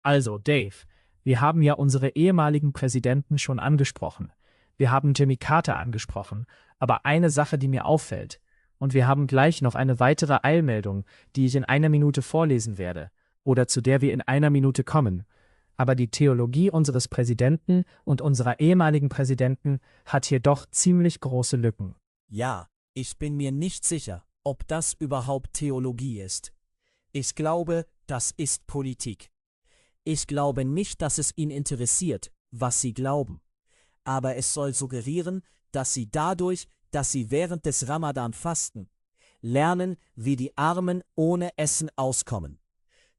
Also, Dave, wir haben ja unsere ehemaligen Präsidenten schon angesprochen. Wir haben Jimmy Carter angesprochen. Aber eine Sache, die mir auffällt, und wir haben gleich noch eine weitere Eilmeldung, die ich in einer Minute vorlesen werde, oder zu der wir in einer Minute kommen. Aber die Theologie unseres Präsidenten und unserer ehemaligen Präsidenten hat hier doch ziemlich große Lücken. Ja, ich bin mir nicht sicher, ob das überhaupt Theologie ist. Ich glaube, das ist Politik. Ich glaube nicht, dass es ihn interessiert, was sie glauben. Aber es soll suggerieren, dass sie dadurch, dass sie während des Ramadan fasten, lernen, wie die Armen ohne Essen auskommen.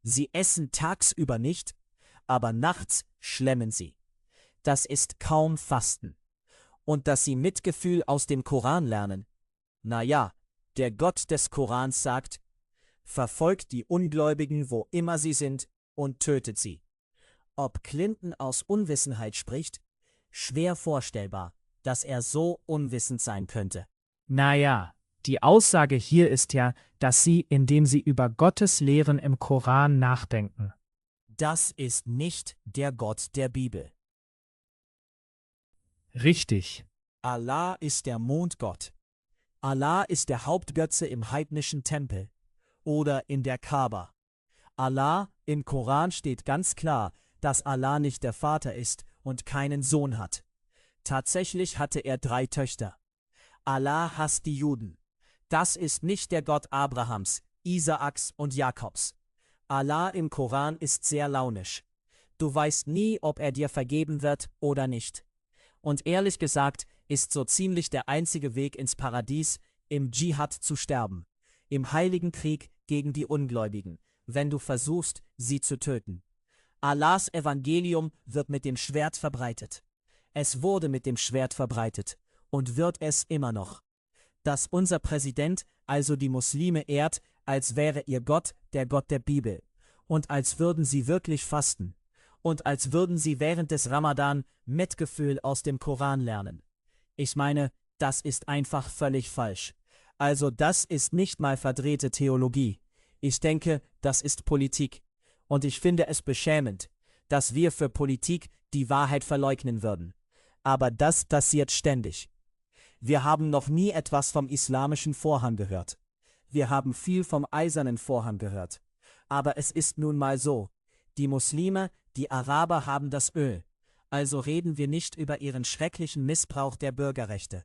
Sie essen tagsüber nicht, aber nachts schlemmen sie. Das ist kaum Fasten. Und dass sie Mitgefühl aus dem Koran lernen. Na ja, der Gott des Korans sagt, verfolgt die Ungläubigen, wo immer sie sind, und tötet sie. Ob Clinton aus Unwissenheit spricht? Schwer vorstellbar, dass er so unwissend sein könnte. Naja, die Aussage hier ist ja, dass sie, indem sie über Gottes Lehren im Koran nachdenken. Das ist nicht der Gott der Bibel. Richtig. Allah ist der Mondgott. Allah ist der Hauptgötze im heidnischen Tempel oder in der Kaaba. Allah, im Koran steht ganz klar, dass Allah nicht der Vater ist und keinen Sohn hat. Tatsächlich hatte er 3 Töchter. Allah hasst die Juden. Das ist nicht der Gott Abrahams, Isaaks und Jakobs. Allah im Koran ist sehr launisch. Du weißt nie, ob er dir vergeben wird oder nicht. Und ehrlich gesagt ist so ziemlich der einzige Weg ins Paradies, im Dschihad zu sterben, im heiligen Krieg gegen die Ungläubigen, wenn du versuchst, sie zu töten. Allahs Evangelium wird mit dem Schwert verbreitet. Es wurde mit dem Schwert verbreitet und wird es immer noch. Dass unser Präsident also die Muslime ehrt, als wäre ihr Gott der Gott der Bibel und als würden sie wirklich fasten und als würden sie während des Ramadan Mitgefühl aus dem Koran lernen. Ich meine, das ist einfach völlig falsch. Also das ist nicht mal verdrehte Theologie. Ich denke, das ist Politik. Und ich finde es beschämend, dass wir für Politik die Wahrheit verleugnen würden. Aber das passiert ständig. Wir haben noch nie etwas vom islamischen Vorhang gehört. Wir haben viel vom eisernen Vorhang gehört. Aber es ist nun mal so. Die Muslime, die Araber haben das Öl. Also reden wir nicht über ihren schrecklichen Missbrauch der Bürgerrechte.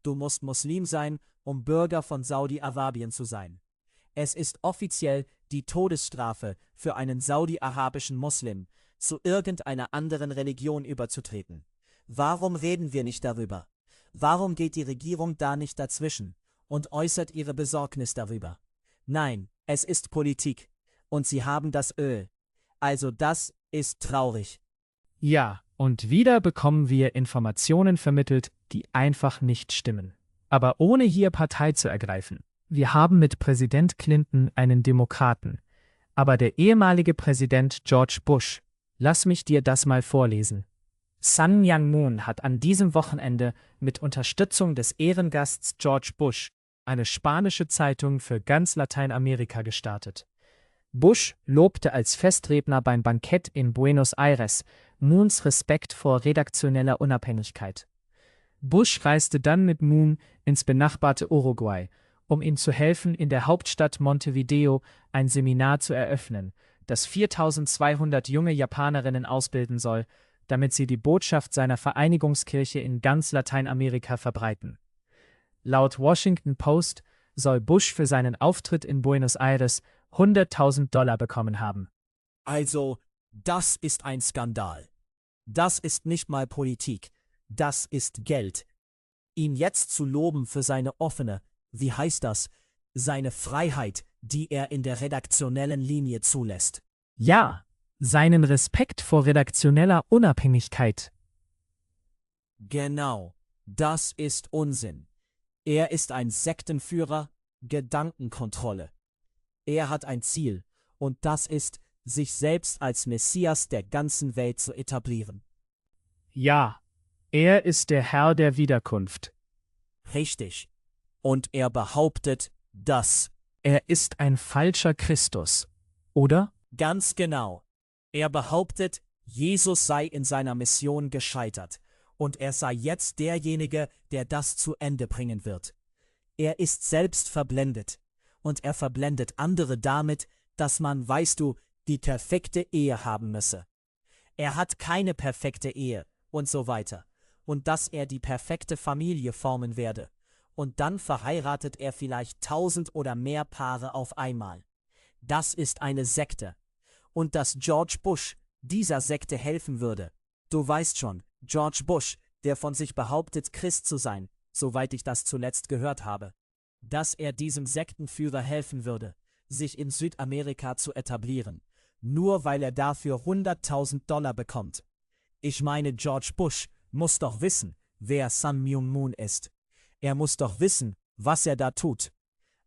Du musst Muslim sein, um Bürger von Saudi-Arabien zu sein. Es ist offiziell die Todesstrafe für einen saudi-arabischen Muslim, zu irgendeiner anderen Religion überzutreten. Warum reden wir nicht darüber? Warum geht die Regierung da nicht dazwischen und äußert ihre Besorgnis darüber? Nein, es ist Politik. Und sie haben das Öl. Also das ist traurig. Ja, und wieder bekommen wir Informationen vermittelt, die einfach nicht stimmen. Aber ohne hier Partei zu ergreifen. Wir haben mit Präsident Clinton einen Demokraten. Aber der ehemalige Präsident George Bush, lass mich dir das mal vorlesen. Sun Myung Moon hat an diesem Wochenende mit Unterstützung des Ehrengasts George Bush eine spanische Zeitung für ganz Lateinamerika gestartet. Bush lobte als Festredner beim Bankett in Buenos Aires Moons Respekt vor redaktioneller Unabhängigkeit. Bush reiste dann mit Moon ins benachbarte Uruguay, um ihm zu helfen, in der Hauptstadt Montevideo ein Seminar zu eröffnen, das 4200 junge Japanerinnen ausbilden soll, damit sie die Botschaft seiner Vereinigungskirche in ganz Lateinamerika verbreiten. Laut Washington Post soll Bush für seinen Auftritt in Buenos Aires $100.000 bekommen haben. Also, das ist ein Skandal. Das ist nicht mal Politik, das ist Geld. Ihn jetzt zu loben für seine offene, wie heißt das, seine Freiheit, die er in der redaktionellen Linie zulässt. Ja, seinen Respekt vor redaktioneller Unabhängigkeit. Genau, das ist Unsinn. Er ist ein Sektenführer, Gedankenkontrolle. Er hat ein Ziel, und das ist, sich selbst als Messias der ganzen Welt zu etablieren. Ja, er ist der Herr der Wiederkunft. Richtig. Und er behauptet, dass. Er ist ein falscher Christus, oder? Ganz genau. Er behauptet, Jesus sei in seiner Mission gescheitert und er sei jetzt derjenige, der das zu Ende bringen wird. Er ist selbst verblendet und er verblendet andere damit, dass man, weißt du, die perfekte Ehe haben müsse. Er hat keine perfekte Ehe und so weiter und dass er die perfekte Familie formen werde. Und dann verheiratet er vielleicht 1000 oder mehr Paare auf einmal. Das ist eine Sekte. Und dass George Bush dieser Sekte helfen würde. Du weißt schon, George Bush, der von sich behauptet, Christ zu sein, soweit ich das zuletzt gehört habe. Dass er diesem Sektenführer helfen würde, sich in Südamerika zu etablieren, nur weil er dafür $100.000 bekommt. Ich meine, George Bush muss doch wissen, wer Sun Myung Moon ist. Er muss doch wissen, was er da tut.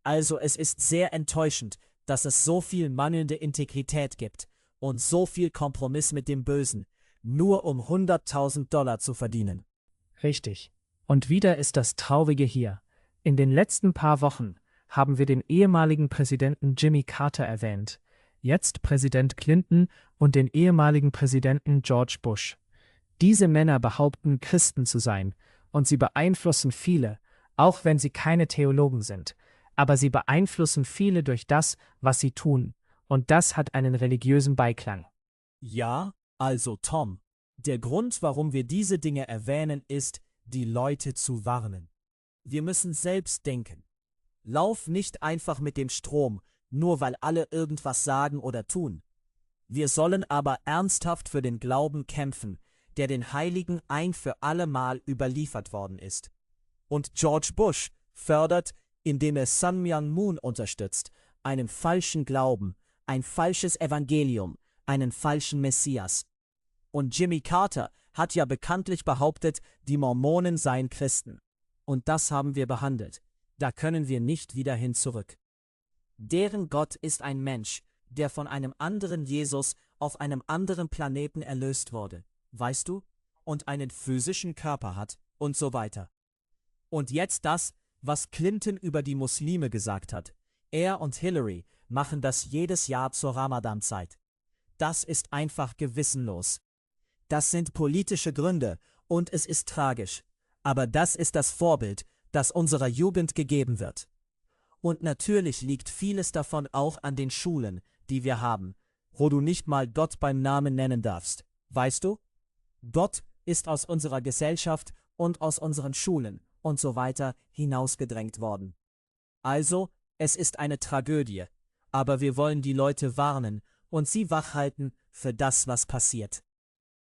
Also es ist sehr enttäuschend, dass es so viel mangelnde Integrität gibt und so viel Kompromiss mit dem Bösen, nur um $100.000 zu verdienen. Richtig. Und wieder ist das Traurige hier. In den letzten paar Wochen haben wir den ehemaligen Präsidenten Jimmy Carter erwähnt, jetzt Präsident Clinton und den ehemaligen Präsidenten George Bush. Diese Männer behaupten, Christen zu sein, und sie beeinflussen viele, auch wenn sie keine Theologen sind. Aber sie beeinflussen viele durch das, was sie tun, und das hat einen religiösen Beiklang. Ja, also Tom, der Grund, warum wir diese Dinge erwähnen, ist, die Leute zu warnen. Wir müssen selbst denken. Lauf nicht einfach mit dem Strom, nur weil alle irgendwas sagen oder tun. Wir sollen aber ernsthaft für den Glauben kämpfen, der den Heiligen ein für alle Mal überliefert worden ist. Und George Bush fördert, indem er Sun Myung Moon unterstützt, einen falschen Glauben, ein falsches Evangelium, einen falschen Messias. Und Jimmy Carter hat ja bekanntlich behauptet, die Mormonen seien Christen. Und das haben wir behandelt. Da können wir nicht wieder hin zurück. Deren Gott ist ein Mensch, der von einem anderen Jesus auf einem anderen Planeten erlöst wurde, weißt du? Und einen physischen Körper hat und so weiter. Und jetzt das, was Clinton über die Muslime gesagt hat. Er und Hillary machen das jedes Jahr zur Ramadan-Zeit. Das ist einfach gewissenlos. Das sind politische Gründe und es ist tragisch. Aber das ist das Vorbild, das unserer Jugend gegeben wird. Und natürlich liegt vieles davon auch an den Schulen, die wir haben, wo du nicht mal Gott beim Namen nennen darfst. Weißt du? Gott ist aus unserer Gesellschaft und aus unseren Schulen und so weiter hinausgedrängt worden. Also, es ist eine Tragödie, aber wir wollen die Leute warnen und sie wachhalten für das, was passiert.